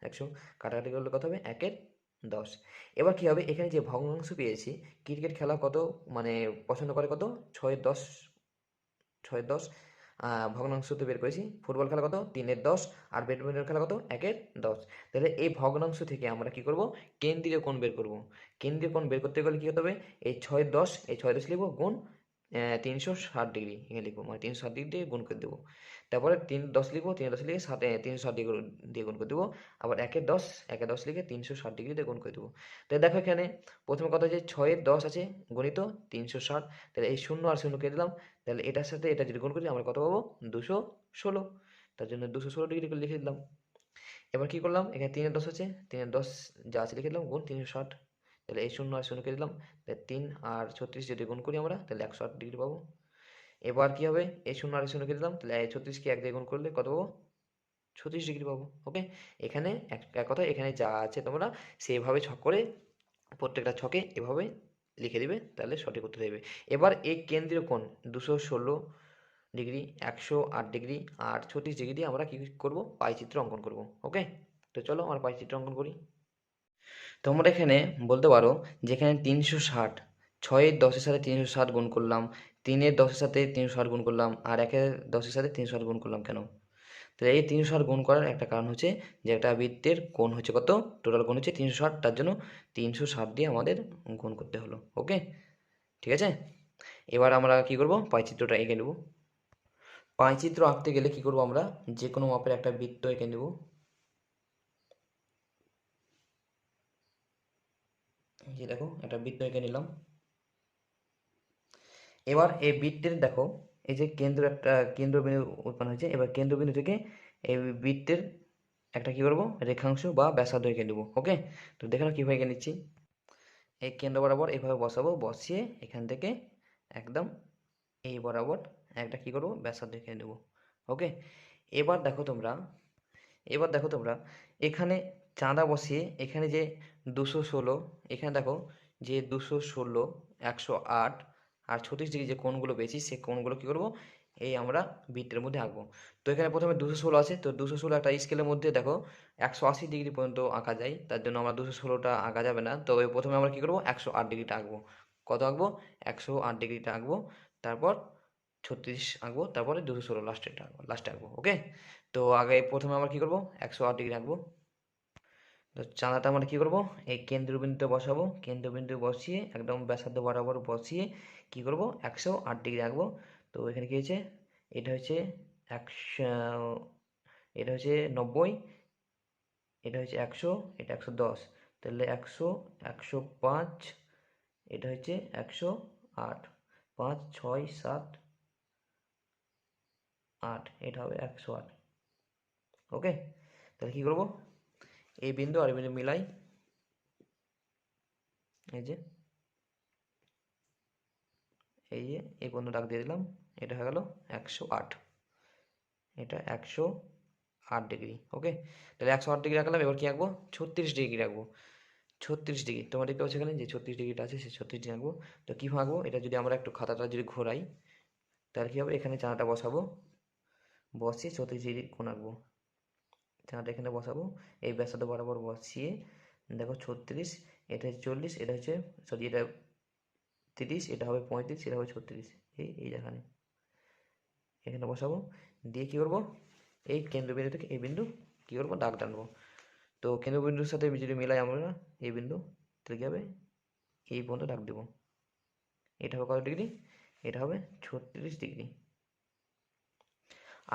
100, কাটাকাটি করলে কত হবে 1/10। এবার কী হবে, এখানে যে ভগ্নাংশ পেয়েছি, ক্রিকেট খেলা কত মানে পছন্দ করে কত, 6/10, 6/10 ভগ্নাংশতে বের করেছি। ফুটবল খেলা কত 3/10, আর ব্যাডমিন্টন খেলা কত 1/10। তাহলে এই ভগ্নাংশ থেকে আমরা কি করব, কেন্দ্রীয় কোণ বের করব। কেন্দ্রীয় কোণ বের করতে গেলে কী করতে হবে, এই 6/10, এই 6/10 লিখবো গুণ 360 ডিগ্রি, এখানে লিখবো মানে 360 ডিগ্রি দিয়ে গুণ করে দেবো। তারপরে 3/10 লিখবো, 3/10 লিখে 360 ডিগ্রি দিয়ে গুণ করে দেবো। আবার 1/10, 1/10 লিখে 360 ডিগ্রি দিয়ে গুণ করে দেবো। তাহলে দেখো এখানে প্রথমে কথা যে 6/10 আছে গণিত 360, তাহলে এই 0 আর 0 কেটে দিলাম, তাহলে এটার সাথে এটা যদি গুণ করি আমরা কত পাবো 216, তার জন্য 216 ডিগ্রি করে লিখে দিলাম। এবার কি করলাম, এখানে 3/10 আছে, 3/10 যা আছে লিখে দিলাম গুণ 360, তাহলে এই 0 আর 0 কেটে দিলাম, তাহলে 3 আর 36 যদি গুণ করি আমরা তাহলে 108 ডিগ্রি পাবো। এবার কি হবে, এই 0 আর 0 কেটে দিলাম, তাহলে 36কে 1 দিয়ে গুণ করলে কত পাবো 36 ডিগ্রি পাবো। ওকে, এখানে এক কথা এখানে যা আছে তোমরা সেইভাবে ছক করে প্রত্যেকটা ছকে এভাবে লিখে দিবে, তাহলে সঠিক উত্তর দেবে। এবার এই কেন্দ্রীয় কোণ 216 ডিগ্রি, 108 ডিগ্রি আর 36 ডিগ্রি দিয়ে আমরা কী করবো, পাইচিত্র অঙ্কন করব। ওকে, তো চলো আমরা পাইচিত্র অঙ্কন করি। তোমরা এখানে বলতে পারো যেখানে 360, 6/10 সাথে 360 গুণ করলাম, 3/10 সাথে 360 গুণ করলাম, আর 1/10 সাথে 360 গুণ করলাম কেন? তো এই 360 গুণ করার একটা কারণ হচ্ছে যে একটা বৃত্তের কোণ হচ্ছে কত, টোটাল কোণ হচ্ছে 360, তার জন্য 360 দিয়ে আমাদের গুণ করতে হলো। ওকে, ঠিক আছে। এবার আমরা কি করব, পাইচিত্রটা এঁকে নেব। পাইচিত্র আঁকতে গেলে কি করব, আমরা যে কোনো মাপের একটা বৃত্ত এঁকে নেব। এই দেখো একটা বৃত্ত এঁকে নিলাম। এবার এই বৃত্তের দেখো এই যে একটা কেন্দ্রবিন্দু উৎপন্ন হয়েছে, এবার কেন্দ্রবিন্দু থেকে এই বৃত্তের একটা কি করব, রেখাংশ বা ব্যাসার্ধ এঁকে নেব। ওকে, তো দেখো কীভাবে এঁকে নিচ্ছি। এই কেন্দ্র বরাবর এভাবে বসাবো, বসিয়ে এখান থেকে একদম এই বরাবর একটা কি করব, ব্যাসার্ধ এঁকে নেব। ওকে, এবার দেখো তোমরা, এখানে চাঁদা বসিয়ে এখানে যে 216, এখানে দেখো যে 216, 108 আর 36 ডিগ্রি যে কোণগুলো পেয়েছি সেই কোণগুলো কী করবো, এই আমরা বৃত্তের মধ্যে আঁকবো। তো এখানে প্রথমে 216 আছে, তো 216 একটা স্কেলের মধ্যে দেখো 180 ডিগ্রি পর্যন্ত আঁকা যায়, তার জন্য আমরা 216টা আঁকা যাবে না, তবে প্রথমে আমরা কী করবো 108 ডিগ্রিটা আঁকবো। কত আঁকবো, 108 ডিগ্রিটা আঁকবো, তারপর 36 আঁকবো, তারপরে 216 লাস্টে আঁকবো। ওকে, তো আগে প্রথমে আমরা কী করবো 108 ডিগ্রি আঁকবো। তো চাঁদাটা আমরা কী করবো, এই কেন্দ্রবিন্দুতে বসাবো, কেন্দ্রবিন্দু বসিয়ে একদম ব্যাসার্ধ বরাবর বসিয়ে কী করবো 108 ডিগ্রি আঁকবো। তো এখানে কী হয়েছে, এটা হচ্ছে 100, এটা হচ্ছে 90, এটা হচ্ছে 100, এটা 110, তাহলে 100, 105, এটা হচ্ছে 108, 5, 6, 7, 8, এটা হবে 108। ওকে, তাহলে কী করবো, এই বিন্দু আর এই বিন্দু মিলাই, এই যে এই যে এই পর্যন্ত দাগ দিয়ে দিলাম, এটা হয়ে গেল 108, এটা 108 ডিগ্রি। ওকে, তাহলে 108 ডিগ্রি রাখলাম। এবার কি আঁকবো? 36 ডিগ্রি রাখবো। 36 ডিগ্রি তোমরা দেখতে পাচ্ছ এখানে যে 36 ডিগ্রিটা আছে, সেই 36 ডিগ্রি আঁকবো। তো কীভাবে আঁকবো? এটা যদি আমরা একটু খাতাটা যদি ঘোরাই, তাহলে কী হবে? এখানে চানাটা বসাবো, বসিয়ে 36 ডিগ্রি কোণ আঁকবো। চানাটা এখানে বসাবো, এই ব্যাসার্ধ বরাবর বসিয়ে দেখো 36, এটা হচ্ছে 40, এটা হচ্ছে সরি এটা 30, এটা হবে 35, এটা হবে 36, এই এখানে এখানে বসাবো। দিয়ে কী করবো? এই কেন্দ্রবিন্দু থেকে এই বিন্দু কী করবো? দাগ টানবো। তো কেন্দ্রবিন্দুর সাথে যদি মিলাই আমরা এই বিন্দু, তাহলে কী হবে? এই পর্যন্ত দাগ দেবো। এটা হবে কত ডিগ্রি? এটা হবে 36 ডিগ্রি।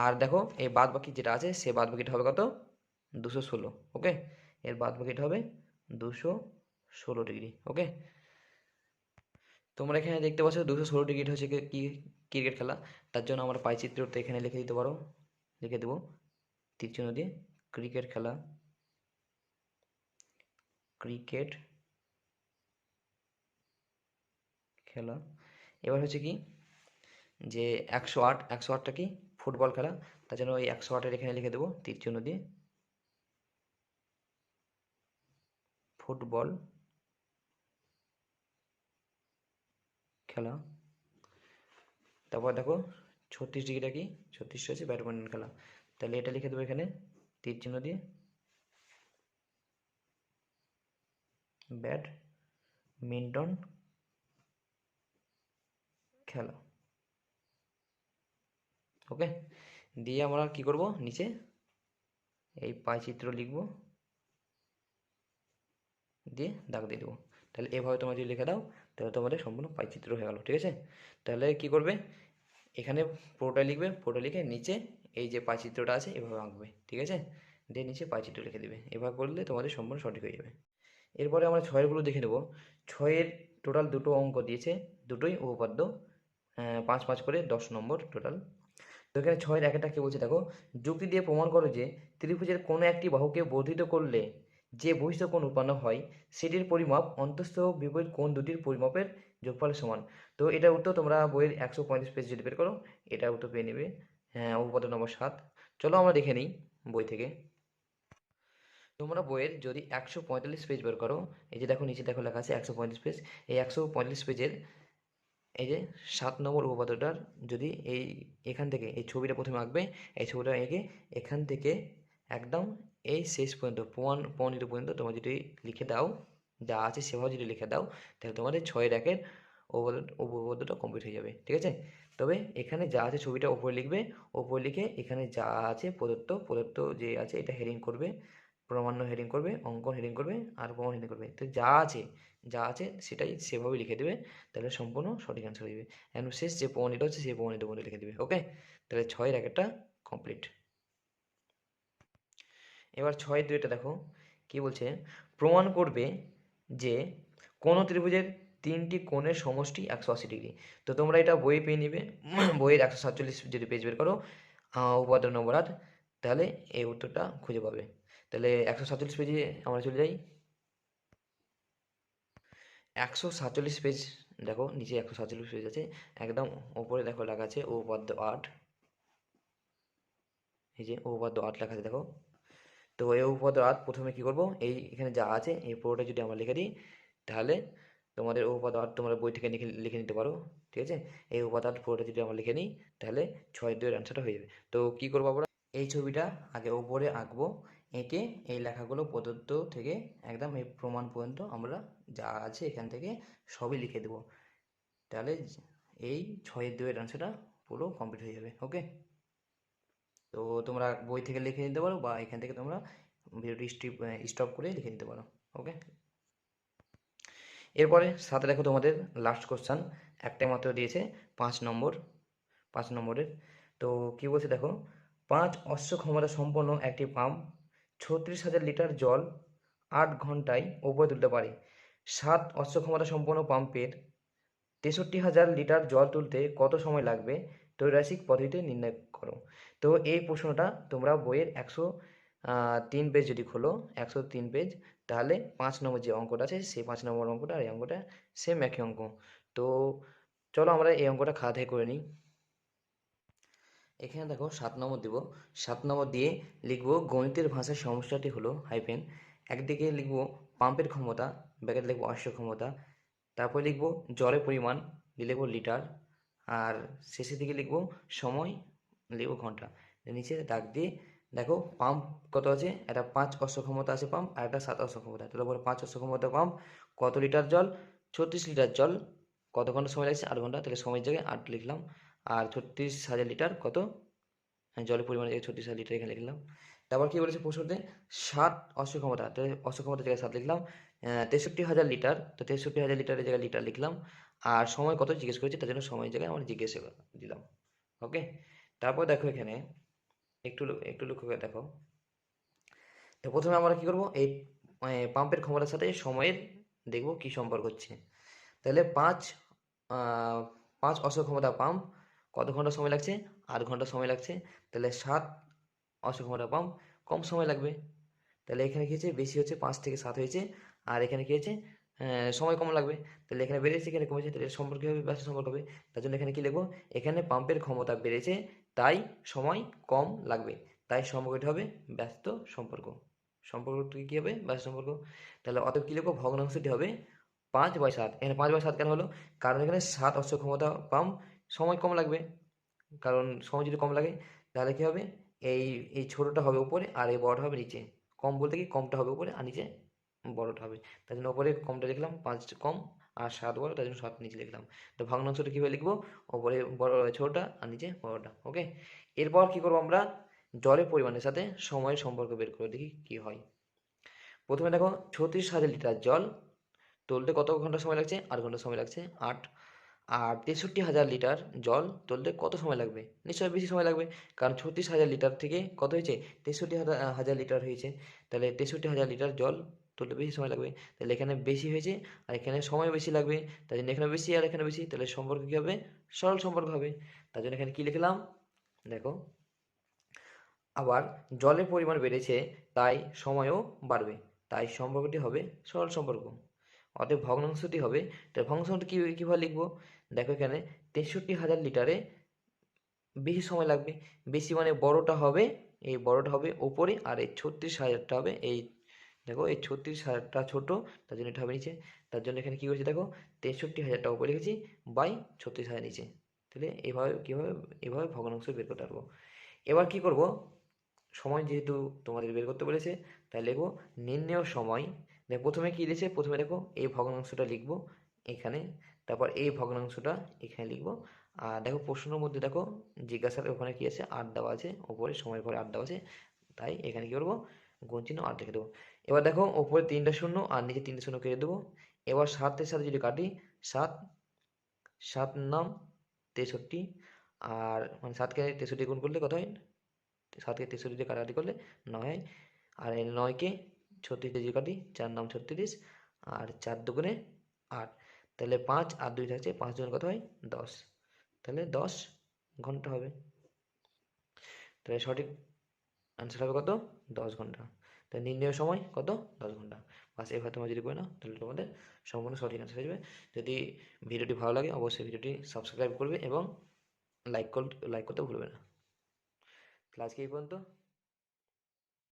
আর দেখো এই বাদ বাকি যেটা আছে, সে বাদ বাকিটা হবে কত? 216। ওকে, এর বাদ বাকিটা হবে 216 ডিগ্রি। ওকে, তোমরা এখানে দেখতে পাচ্ছ 216 ডিগ্রিটা হচ্ছে কি? ক্রিকেট খেলা। তার জন্য আমরা পাই চিত্রটা এখানে লিখে দিতে পারো, লিখে দেবো তীর চিহ্ন দিয়ে, ক্রিকেট খেলা, ক্রিকেট খেলা। এবার হচ্ছে কি যে 108, 108টা কি? ফুটবল খেলা। তার জন্য ওই 108-এর এখানে লিখে দেবো তীর চিহ্ন দিয়ে, ফুটবল খেলা। তারপর দেখো 36 ডিগ্রিটা কি? 36টা হচ্ছে ব্যাডমিন্টন খেলা। তাহলে এটা লিখে দেবো এখানে তীর চিহ্ন দিয়ে, ব্যাডমিন্টন খেলা। ওকে, দিয়ে আমরা কি করব? নিচে এই পাইচিত্র লিখব, দিয়ে দাগ দিয়ে দেবো। তাহলে এভাবে তোমরা যদি লিখে দাও, তাহলে তোমাদের সম্পূর্ণ পাইচিত্র হয়ে গেল। ঠিক আছে, তাহলে কি করবে? এখানে পুরোটা লিখবে, পুরোটা লিখে নিচে এই যে পাইচিত্রটা আছে এভাবে আঁকবে। ঠিক আছে, দিয়ে নিচে পাইচিত্র লিখে দেবে। এভাবে করলে তোমাদের সম্পূর্ণ সঠিক হয়ে যাবে। এরপরে আমরা ছয়েরগুলো দেখে নেব। ছয়ের টোটাল দুটো অঙ্ক দিয়েছে, দুটোই উপপাদ্য, 5 5 করে 10 নম্বর টোটাল। তো এখানে 6-এর একটা কি বলছে দেখো, যুক্তি দিয়ে প্রমাণ করো যে ত্রিভুজের কোনো একটি বাহুকে বর্ধিত করলে যে বহিস্থ কোণ উৎপন্ন হয় সেটির পরিমাপ অন্তঃস্থ বিপরীত কোণ দুটির পরিমাপের যোগফলের সমান। তো এটার উত্তর তোমরা বইয়ের 135 পেজ যদি বের করো, এটার উত্তর পেয়ে নেবে। হ্যাঁ, উপপাদ্য নম্বর 7। চলো আমরা দেখে নিই বই থেকে। তোমরা বইয়ের যদি 145 পেজ বের করো, এই যে দেখো নিচে দেখো লেখা আছে 145 পেজ। এই 145 পেজের এই যে 7 নম্বর উপপাদ্যটার যদি এখান থেকে এই ছবিটা প্রথমে আঁকবে, এই ছবিটা এঁকে এখান থেকে একদম এই শেষ পর্যন্ত প্রমাণিত পর্যন্ত তোমরা যদি লিখে দাও, যা আছে সেভাবে যদি লিখে দাও, তাহলে তোমাদের 6-এর 1-এর উপপাদ্যটা কমপ্লিট হয়ে যাবে। ঠিক আছে, তবে এখানে যা আছে ছবিটা ওপরে লিখবে, ওপরে লিখে এখানে যা আছে প্রদত্ত যে আছে এটা হেডিং করবে, প্রমাণ্য হেডিং করবে, অঙ্কন হেডিং করবে, আর প্রমাণ হেডিং করবে। তো যা আছে সেটাই সেভাবে লিখে দেবে, তাহলে সম্পূর্ণ সঠিক অ্যান্সার হয়ে যাবে। এবং শেষ যে প্রমাণিত হচ্ছে সেই প্রমাণিত মধ্যে লিখে দেবে। ওকে, তাহলে 6-এর 1-টা কমপ্লিট। এবার 6-2-টা দেখো কি বলছে, প্রমাণ করবে যে কোনো ত্রিভুজের 3টি কোণের সমষ্টি 180 ডিগ্রি। তো তোমরা এটা বইয়ে পেয়ে নিবে, বইয়ের 147 যদি পেজ বের করো, উপপাদ্য নম্বর 8, তাহলে এই উত্তরটা খুঁজে পাবে। তাহলে 147 পেজে আমরা চলে যাই। 147 পেজ দেখো, নিচে 147 পেজ আছে, একদম ওপরে দেখো লেখা আছে উপপাদ্য 8। এই যে উপপাদ্য 8 লেখা আছে দেখো। তো এই উপপাদ্য 8 প্রথমে কি করব, এখানে যা আছে এই পুরোটা যদি আমরা লিখে দিই, তাহলে তোমাদের উপপাদ্য 8 তোমরা বই থেকে লিখে নিতে পারো। ঠিক আছে, এই উপপাদ্য 8 পুরোটা যদি আমরা লিখে নিই, তাহলে 6-2-এর অ্যান্সারটা হয়ে যাবে। তো কি করবো আমরা? এই ছবিটা আগে ওপরে আঁকবো, এঁকে এই লেখাগুলো প্রদত্ত থেকে একদম এই প্রমাণ পর্যন্ত আমরা যা আছে এখান থেকে সবই লিখে দেবো। তাহলে এই 6-2-এর অ্যান্সারটা পুরো কমপ্লিট হয়ে যাবে। ওকে, তো তোমরা বই থেকে লিখে নিতে পারো, বা এখান থেকে তোমরা ভিডিওটি স্টপ করে লিখে নিতে পারো। ওকে, এরপরে সাথে দেখো তোমাদের লাস্ট কোশ্চান একটাই মাত্র দিয়েছে, 5 নম্বরের। তো কি বলছে দেখো, 5 অশ্ব ক্ষমতা সম্পন্ন একটি পাম্প 36,000 লিটার জল 8 ঘন্টায় উপরে তুলতে পারে। 7 অশ্ব ক্ষমতা সম্পন্ন পাম্পের 63,000 লিটার জল তুলতে কত সময় লাগবে? ত্রৈরাশিক পদ্ধতিতে নির্ণয় করো। তো এই প্রশ্নটা তোমরা বইয়ের 103 পেজ যদি খোলো, 103 পেজ, তাহলে 5 নম্বর যে অঙ্কটা আছে সেই 5 নম্বর অঙ্কটা আর এই অঙ্কটা সেম একই অঙ্ক। তো চলো আমরা এই অঙ্কটা খাতা থেকে করে নিই। এখানে দেখো 7 নম্বর দিব। 7 নম্বর দিয়ে লিখবো গণিতের ভাষার সমস্যাটি হলো হাইফেন, একদিকে লিখবো পাম্পের ক্ষমতা, ব্যাকেট লিখবো অশ্বক্ষমতা, তারপরে লিখবো জলের পরিমাণ, লিখবো লিটার, আর শেষের দিকে লিখবো সময়, লিখবো ঘন্টা। নিচে দাগ দিয়ে দেখো পাম্প কত আছে, একটা 5 অশ্বক্ষমতা আছে পাম্প, আর একটা 7 অশ্বক্ষমতা। তাহলে বলো 5 অশ্বক্ষমতা পাম্প কত লিটার জল, 36 লিটার জল, কত ঘন্টা সময় লাগছে, 8 ঘন্টা। তাহলে সময়ের জায়গায় 8 লিখলাম। আর 36,000 লিটার কত, হ্যাঁ জলের পরিমাণ জায়গায় 36,000 লিটার এখানে লিখলাম। তারপর কি বলেছে প্রশ্নতে, 7 অশ্বক্ষমতা, তাহলে অশ্বক্ষমতার জায়গায় 7 লিখলাম। 63,000 লিটার, তো 63,000 লিটারের জায়গায় লিটার লিখলাম। আর সময় কত জিজ্ঞেস করেছে, তার জন্য সময়ের জায়গায় আমরা জিজ্ঞেস দিলাম। ওকে, তারপর দেখো এখানে একটু একটু লক্ষ্য করে দেখো। তো প্রথমে আমরা কি করব, এই পাম্পের ক্ষমতার সাথে সময়ের দেখব কি সম্পর্ক হচ্ছে। তাহলে 5 অশ্বক্ষমতা পাম্প কত ঘন্টা সময় লাগছে, 8 ঘন্টা সময় লাগছে। তাহলে 7 অশ্বক্ষমতা পাম্প কম সময় লাগবে। তাহলে এখানে কি হয়েছে, বেশি হচ্ছে, 5 থেকে 7 হয়েছে। আর এখানে কি হয়েছে, সময় কম লাগবে। তাহলে এখানে বেড়েছে, এখানে কমেছে, তাহলে সম্পর্ক হবে, ব্যস্ত সম্পর্ক হবে। তার জন্য এখানে কি লিখবো, এখানে পাম্পের ক্ষমতা বেড়েছে তাই সময় কম লাগবে, তাই সম্পর্কটি হবে ব্যস্ত সম্পর্ক। সম্পর্কটি কি হবে, ব্যস্ত সম্পর্ক। তাহলে অতএব কি লিখবো, ভগ্নাংশটি হবে 5/7। এখানে 5/7 কেন হলো, কারণ এখানে 7 অশ্ব ক্ষমতা পাম্প সময় কম লাগবে। কারণ সময় যদি কম লাগে তাহলে কি হবে, এই এই ছোটটা হবে উপরে আর এই বড়টা হবে নিচে। কম বলতে কি, কমটা হবে উপরে আর নিচে বড়টা হবে। তার জন্য উপরে কমটা লিখলাম, 5 কম আর 7 বড়, তার জন্য 7 নিচে লিখলাম। তো ভগ্নাংশটা কীভাবে লিখবো, উপরে বড় ছোটটা আর নিচে বড়টা। ওকে, এরপর কি করবো আমরা, জলের পরিমাণের সাথে সময়ের সম্পর্ক বের করে দেখি কি হয়। প্রথমে দেখো 36,000 লিটার জল তুলতে কত ঘন্টা সময় লাগছে, 8 ঘন্টা সময় লাগছে, 8। আর 63,000 লিটার জল তুলতে কত সময় লাগবে, নিশ্চয়ই বেশি সময় লাগবে। কারণ 36,000 লিটার থেকে কত হয়েছে, 63,000 লিটার হয়েছে। তাহলে 63,000 লিটার জল তুলতে বেশি সময় লাগবে। তাহলে এখানে বেশি হয়েছে আর এখানে সময় বেশি লাগবে। তাই জন্য এখানে বেশি আর এখানে বেশি, তাহলে সম্পর্ক কী হবে, সরল সম্পর্ক হবে। তার জন্য এখানে কী লিখলাম দেখো, আবার জলের পরিমাণ বেড়েছে তাই সময়ও বাড়বে, তাই সম্পর্কটি হবে সরল সম্পর্ক। অতএব ভগ্নাংশটি হবে, তাই ভগ্নাংশটি কীভাবে লিখবো, দেখো এখানে 63,000 লিটারে বেশি সময় লাগবে। বেশি মানে বড়টা হবে, এই বড়টা হবে ওপরে আর এই 36,000টা হবে এই, দেখো এই 36,000টা ছোটো, তার জন্য এটা হবে নিচে। তার জন্য এখানে কী করেছি দেখো, 63,000টা উপরে লিখেছি বাই 36,000 নিচে। তাহলে এভাবে কীভাবে, এভাবে ভগ্নাংশ বের করতে পারবো। এবার কি করব, সময় যেহেতু তোমাদের বের করতে বলেছে তাই লিখবো নির্ণেয় সময়। দেখো প্রথমে কি দিয়েছে, প্রথমে দেখো এই ভগ্নাংশটা লিখবো এখানে, তারপর এই ভগ্নাংশটা এখানে লিখবো। আর দেখো প্রশ্নের মধ্যে দেখো জিজ্ঞাসার ওখানে কি আছে, 8 দেওয়া আছে, ওপরে সময়ের পরে 8 দেওয়া আছে, তাই এখানে কি করবো, গুণ চিহ্ন 8 লিখে দেবো। এবার দেখো ওপরে 3টা শূন্য আর নিচে 3টে শূন্য কেটে দেবো। এবার 7-এর সাথে যদি কাটি, 7 7 নাম 63, আর মানে 7কে 63 গুণ করলে কত হয়, 7কে 63 দিয়ে কাটাকাটি করলে 9 হয়। আর এই 9কে 36 দিয়ে যদি কাটি, 4 নাম 36, আর 4 দুগুণে 8। তাহলে 5 আর 2 থাকছে, 5 দুগুণে কত হয় 10, তাহলে 10 ঘন্টা হবে। তাহলে সঠিক অ্যান্সার হবে কত, 10 ঘন্টা। তাই নির্ণয় সময় কত, 10 ঘন্টা। বাস এভাবে তোমরা যদি করে নাও তাহলে তোমাদের সম্পূর্ণ সঠিক অ্যান্সার হয়ে যাবে। যদি ভিডিওটি ভালো লাগে অবশ্যই ভিডিওটি সাবস্ক্রাইব করবে এবং লাইক করতে ভুলবে না। তাহলে আজকে এই পর্যন্ত।